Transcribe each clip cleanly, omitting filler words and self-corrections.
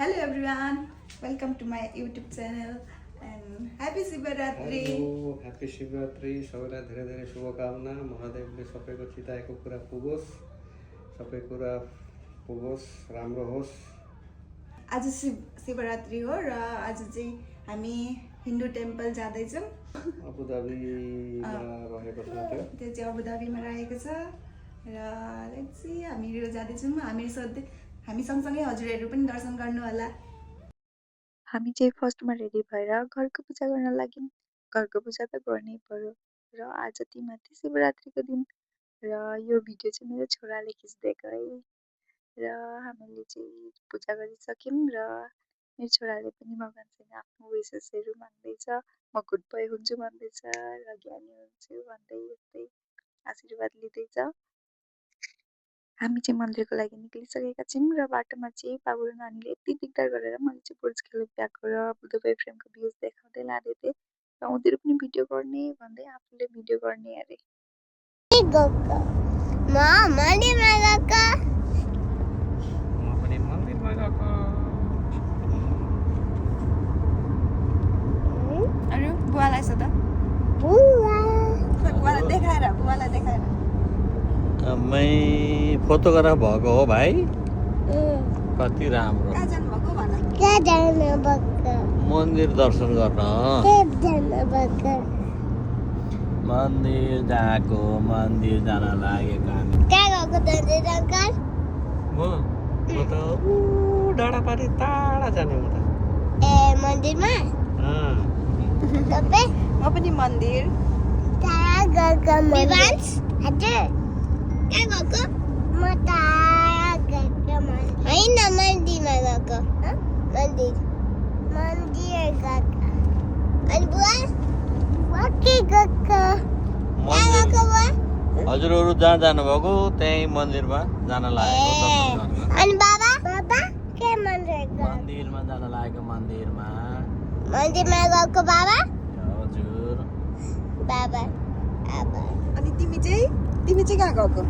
Hello everyone, welcome to my YouTube channel and happy Shivaratri. Hello, happy Shivaratri. सबैलाई धेरै धेरै शुभकामना। महादेवले सबैको चिताएको कुरा पुगोस्, सबै कुरा पुगोस्, राम्रो होस्। आज शिवरात्रि हो र आज चाहिँ हामी हिन्दू टेम्पल जाँदैछौँ। अबुधाबीमा रहेको छ त्यो चाहिँ अबुधाबीमा रहेको छ र लेट्स सी हामीहरू जाँदैछौँ। हामी सँगसँगै हजुरहरू पनि दर्शन गर्नु होला। हामी चाहिँ फर्स्टमा रेडी भएर घरको पूजा गर्न लाग्यौँ। घरको पूजा त गर्नै पर्यो र आज तिमाथि शिवरात्रिको दिन र यो भिडियो चाहिँ मेरो छोराले खिच्दिएको है र हामीले चाहिँ पूजा गरिसक्यौँ र मेरो छोराले पनि भगवान्सँग आफ्नो विशेषहरू माग्दैछ। म गुड बोय हुन्छु भन्दैछ र ज्ञानी हुन्छु भन्दै यस्तै आशीर्वाद लिँदैछ। हामी चाहिँ मन्दिरको लागि निक्लिसकेका छौँ र बाटोमा चाहिँ बाबु र नानीले यति दिगदार गरेर मैले चाहिँ बुर्ज खलिफाको र दुबई फ्रेमको भ्युज देखाउँदै लाँदै थिएँ र उनीहरू पनि भिडियो गर्ने भन्दै आफूले भिडियो गर्ने अरे। अरे बुवालाई सोध, बुवालाई देखाएर मै फोटोग्राफ भएको हो भाइ। कति राम्रो। कहाँ जानुभएको भन। मन्दिर दर्शन गर्न मन्दिर गएको, मन्दिर जान लागेको हामी। म त डाँडापारी टाढा जाने म त। मन्दिरमा म पनि मन्दिर। होइन मन्दिरमा गएको अनि बुवा के गएको हजुरहरू जहाँ जानुभएको त्यही मन्दिरमा जान लागेको। अनि बाबा के मन्दिरमा जान लागेको। मन्दिरमा गएको बाबा हजुर बाबा अनि तिमी चाहिँ कहाँ गएको?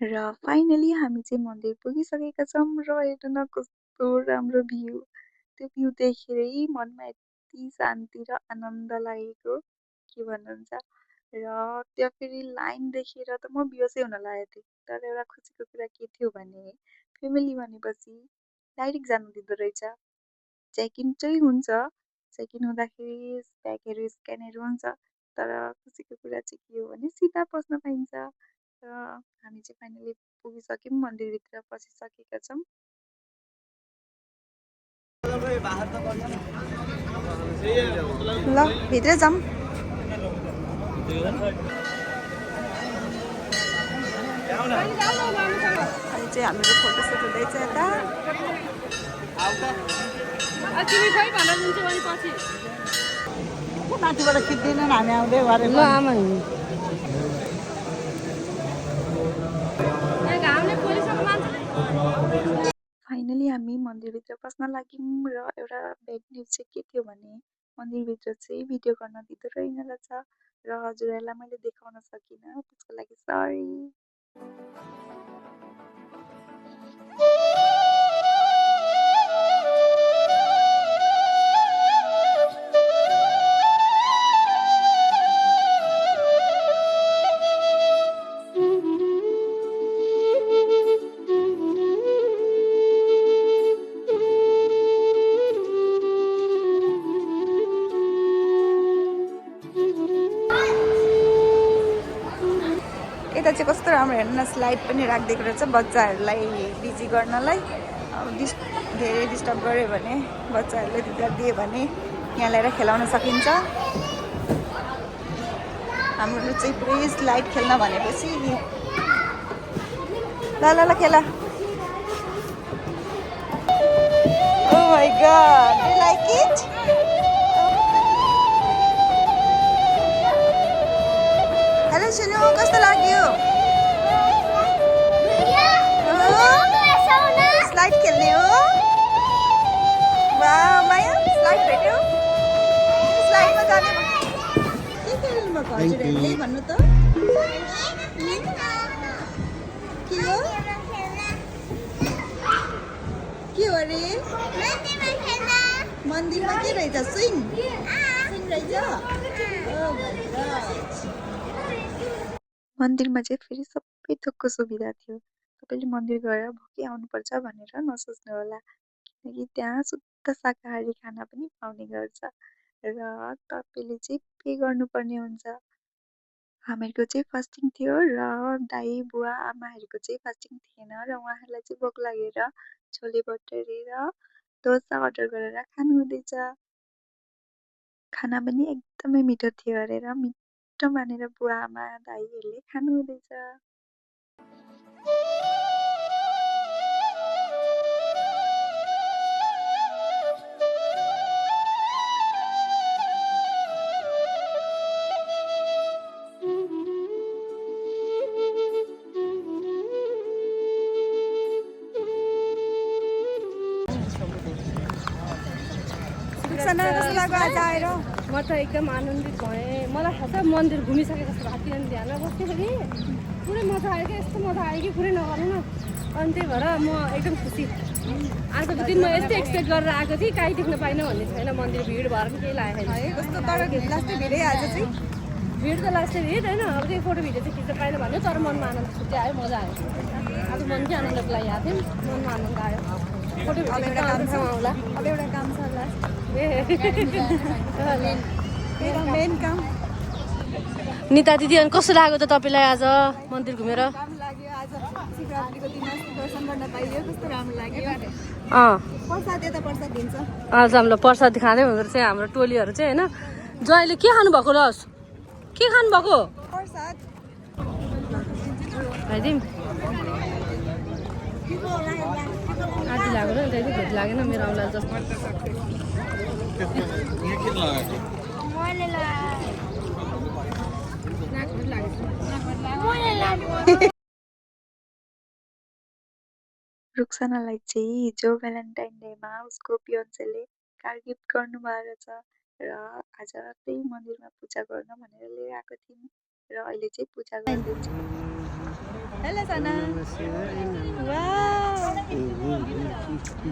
र फाइनली हामी चाहिँ मन्दिर पुगिसकेका छौँ र हेर्नु न कस्तो राम्रो भ्यू। त्यो भ्यू देखेरै मनमा यति शान्ति र आनन्द लागेको के भन्नुहुन्छ। र त्यहाँ फेरि लाइन देखेर त म बेहोसै हुन लागेको थिएँ। तर एउटा खुसीको कुरा के थियो भने फ्यामिली भनेपछि डाइरेक्ट जानु दिँदो रहेछ। चेक इन चाहिँ हुन्छ, चेक इन हुँदाखेरि ब्यागहरू स्क्यानहरू हुन्छ, तर खुसीको कुरा चाहिँ के हो भने सिधा पस्न पाइन्छ। र हामी चाहिँ फाइनली पुगिसक्यौँ, मन्दिरभित्र पसिसकेका छौँ। ल भित्र जाऊँ। अनि चाहिँ हाम्रो फोटोसुट हुँदैछ यता। माथिबाट खिच्दैनन्, हामी आउँदै गरेर फाइनली हामी मन्दिरभित्र पस्न लाग्यौँ र एउटा ब्याड न्युज चाहिँ के थियो भने मन्दिरभित्र चाहिँ भिडियो गर्न दिँदो रहेन रहेछ र हजुरहरूलाई मैले देखाउन सकिनँ, त्यसको लागि सरी। यता चाहिँ कस्तो राम्रो हेर्नु न, स्लाइड पनि राखिदिएको रहेछ बच्चाहरूलाई बिजी गर्नलाई। धेरै डिस्टर्ब गऱ्यो भने बच्चाहरूले दिक्कत दियो भने यहाँ ल्याएर खेलाउन सकिन्छ। हाम्रो चाहिँ पुरै स्लाइड खेल्न भनेपछि ल खेला। Oh my god, do you like it? Hello सुनु, कस्तो लाग्यो? स्लाइड खेल्ने हो? वाह माया, स्लाइड भेट्यो? स्लाइडमा जाने के खेल्नु भएको हजुरहरूले भन्नु त? के हो के हो रे मन्दिरमा के रहेछ स्विङ स्विङ रहेछ मन्दिरमा चाहिँ फेरि सबै थोकको सुविधा थियो। तपाईँले मन्दिर गएर भोकै आउनुपर्छ भनेर नसोच्नु होला, किनकि त्यहाँ शुद्ध शाकाहारी खाना पनि पाउने गर्छ र तपाईँले चाहिँ पे गर्नुपर्ने हुन्छ। हामीहरूको चाहिँ फास्टिङ थियो र दाइ बुवा आमाहरूको चाहिँ फास्टिङ थिएन र उहाँहरूलाई चाहिँ भोक लागेर छोले भटुरे र डोसा अर्डर गरेर खानुहुँदैछ। खाना पनि एकदमै मिठो थियो अरे र मिठो मानेर बुवा आमा दाइहरूले खानुहुँदैछ। कस्तो लाग्यो आज आएर? म त एकदम आनन्दित भएँ। मलाई थाहा छ मन्दिर घुमिसके जस्तो भएको किनभने ध्यानमा बस्दाखेरि पुरै मजा आयो क्या, यस्तो मजा आयो कि कुरै नगर्नु न। अनि त्यही भएर म एकदम खुसी। आजको दिन म यस्तै एक्सपेक्ट गरेर आएको थिएँ, कहीँ देख्न पाइनँ भन्ने छैन। मन्दिर भिड भएर पनि केही लागेको छैन। कस्तो तर लास्टै भिडै आज चाहिँ भिड त लास्टै भिड होइन, अब त्यही फोटो भिडियो चाहिँ खिच्न पाइनँ भन्यो, तर मनमा आनन्द छुट्टै आयो, मजा आयो। आज मनकै आनन्दको लागि आएको थियौँ, मनमा आनन्द आयो। फोटो भिडियो आउँला, अब एउटा काम छ लास्ट ए मेन काम निता दिदी, अनि कस्तो लाग्यो त तपाईँलाई आज मन्दिर घुमेर? काम लाग्यो। आज शिवरात्रिको दिन दर्शन गर्न पाइयो, कस्तो राम्रो लाग्यो। प्रसाद यता प्रसाद दिन्छ। आज हामीलाई प्रसाद खाँदै हुँदो रहेछ हाम्रो टोलीहरू चाहिँ होइन। जहिले के खानुभएको रस? के खानुभएको? प्रसाद खाइदिउँ। आधी लाग्यो र त्यति भेट लागेन मेरो औँला जस्तो। रुक्सानालाई चाहिँ हिजो भ्यालेन्टाइन डेमा उसको फियोन्सेले कार गिफ्ट गर्नुभएको रहेछ र आज त्यही मन्दिरमा पूजा गर्न भनेर लिएर आएको थियौँ र अहिले चाहिँ पूजा गर्दैछु। हेलो साना,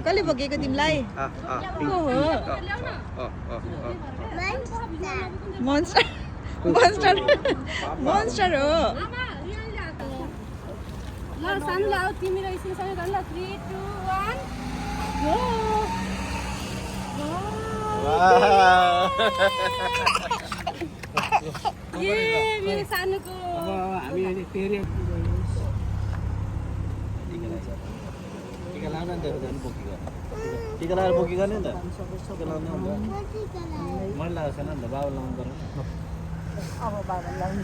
कसले बोकेको तिमीलाई? को हो? मोन्स्टर मोन्स्टर मोन्स्टर हो। ल सानो ल, तिमी र स्कुलसँग गर्नु ल। 3, 2, 1 गो। ए मेरो सानोको हामी फेरि टिका लाउन नि त बोकी गर टिका लाएर बोकी गर्ने नि त टिका लाउनु मैले लगाएको छैन नि त बाबा लाउनु पर्यो अब बाबालाई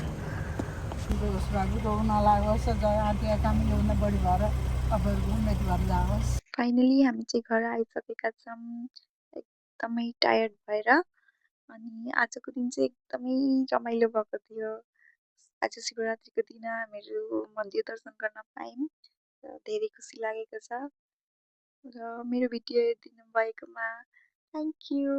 बेहोस भएको गाउँ नलागोस्, जय आँटिया कामिलो हुन बढी भएर तपाईँहरूको उन्नति भएर जाओस्। फाइनली हामी चाहिँ घर आइसकेका छौँ एकदमै टायर्ड भएर। अनि आजको दिन चाहिँ एकदमै रमाइलो भएको थियो। आज शिवरात्रिको दिन हामीहरू मन्दिर दर्शन गर्न पायौँ र धेरै खुसी लागेको छ र मेरो भिडियो हेरिदिनु भएकोमा थ्याङ्क यू।